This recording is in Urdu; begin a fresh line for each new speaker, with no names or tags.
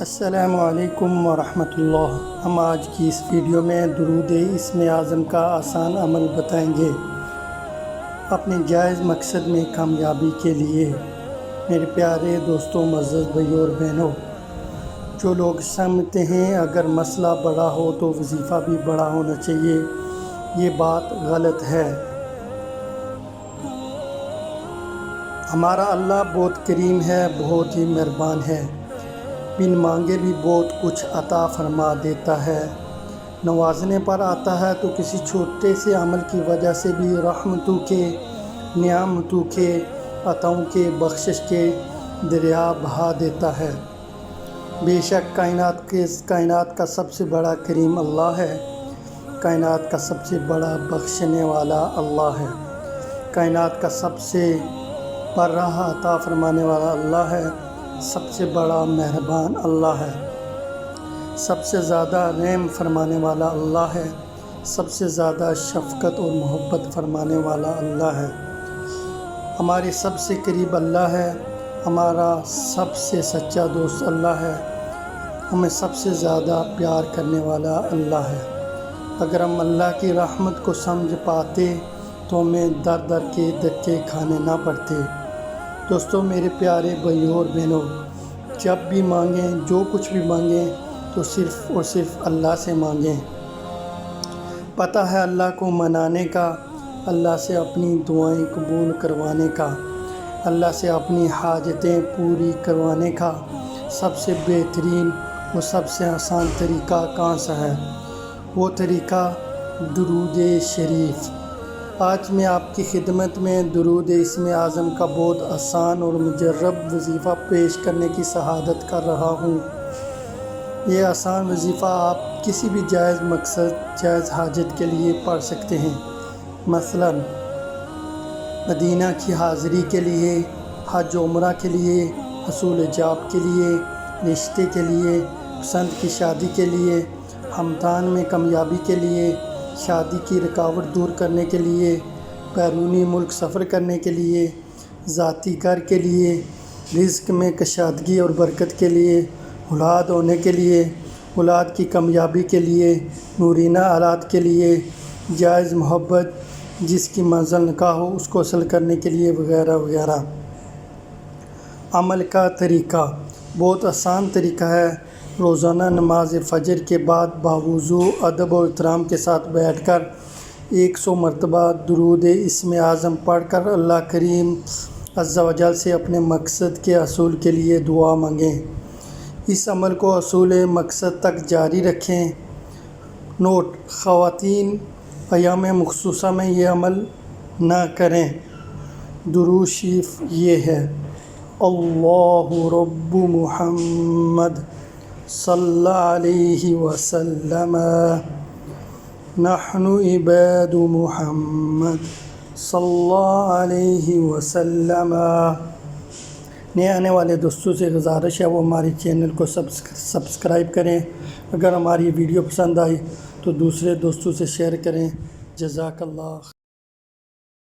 السلام علیکم ورحمۃ اللہ۔ ہم آج کی اس ویڈیو میں درود اسم اعظم کا آسان عمل بتائیں گے اپنے جائز مقصد میں کامیابی کے لیے۔ میرے پیارے دوستوں، معزز بھائیوں اور بہنوں، جو لوگ سمجھتے ہیں اگر مسئلہ بڑا ہو تو وظیفہ بھی بڑا ہونا چاہیے، یہ بات غلط ہے۔ ہمارا اللہ بہت کریم ہے، بہت ہی مہربان ہے، بن مانگے بھی بہت کچھ عطا فرما دیتا ہے۔ نوازنے پر آتا ہے تو کسی چھوٹے سے عمل کی وجہ سے بھی رحمتوں کے، نعمتوں کے، عطاؤں کے، بخشش کے دریا بہا دیتا ہے۔ بے شک کائنات کا سب سے بڑا کریم اللہ ہے، کائنات کا سب سے بڑا بخشنے والا اللہ ہے، کائنات کا سب سے بڑا عطا فرمانے والا اللہ ہے، سب سے بڑا مہربان اللہ ہے، سب سے زیادہ رحم فرمانے والا اللہ ہے، سب سے زیادہ شفقت اور محبت فرمانے والا اللہ ہے۔ ہمارے سب سے قریب اللہ ہے، ہمارا سب سے سچا دوست اللہ ہے، ہمیں سب سے زیادہ پیار کرنے والا اللہ ہے۔ اگر ہم اللہ کی رحمت کو سمجھ پاتے تو ہمیں در در کے دھکے کھانے نہ پڑتے۔ دوستوں، میرے پیارے بھائیوں اور بہنوں، جب بھی مانگیں، جو کچھ بھی مانگیں تو صرف اور صرف اللہ سے مانگیں۔ پتہ ہے اللہ کو منانے کا، اللہ سے اپنی دعائیں قبول کروانے کا، اللہ سے اپنی حاجتیں پوری کروانے کا سب سے بہترین اور سب سے آسان طریقہ کون سا ہے؟ وہ طریقہ درود شریف۔ آج میں آپ کی خدمت میں درود اسم اعظم کا بہت آسان اور مجرب وظیفہ پیش کرنے کی سعادت کر رہا ہوں۔ یہ آسان وظیفہ آپ کسی بھی جائز مقصد، جائز حاجت کے لیے پڑھ سکتے ہیں۔ مثلا مدینہ کی حاضری کے لیے، حج و عمرہ کے لیے، حصول جاب کے لیے، رشتے کے لیے، پسند کی شادی کے لیے، ہمدان میں کامیابی کے لیے، شادی کی رکاوٹ دور کرنے کے لیے، بیرونی ملک سفر کرنے کے لیے، ذاتی گھر کے لیے، رزق میں کشادگی اور برکت کے لیے، اولاد ہونے کے لیے، اولاد کی کامیابی کے لیے، نورینہ اولاد کے لیے، جائز محبت جس کی منزل نکاح ہو اس کو حاصل کرنے کے لیے، وغیرہ وغیرہ۔ عمل کا طریقہ بہت آسان طریقہ ہے۔ روزانہ نماز فجر کے بعد باوضو ادب و احترام کے ساتھ بیٹھ کر 100 مرتبہ درود اسم اعظم پڑھ کر اللہ کریم عز و جل سے اپنے مقصد کے حصول کے لیے دعا مانگیں۔ اس عمل کو حصول مقصد تک جاری رکھیں۔ نوٹ: خواتین ایام مخصوصہ میں یہ عمل نہ کریں۔ درود شریف یہ ہے: اللہ رب محمد صلی علیہ وسلم، نحن عباد محمد صلی علیہ وسلم۔ نئے آنے والے دوستوں سے گزارش ہے وہ ہمارے چینل کو سبسکرائب کریں۔ اگر ہماری ویڈیو پسند آئی تو دوسرے دوستوں سے شیئر کریں۔ جزاک اللہ۔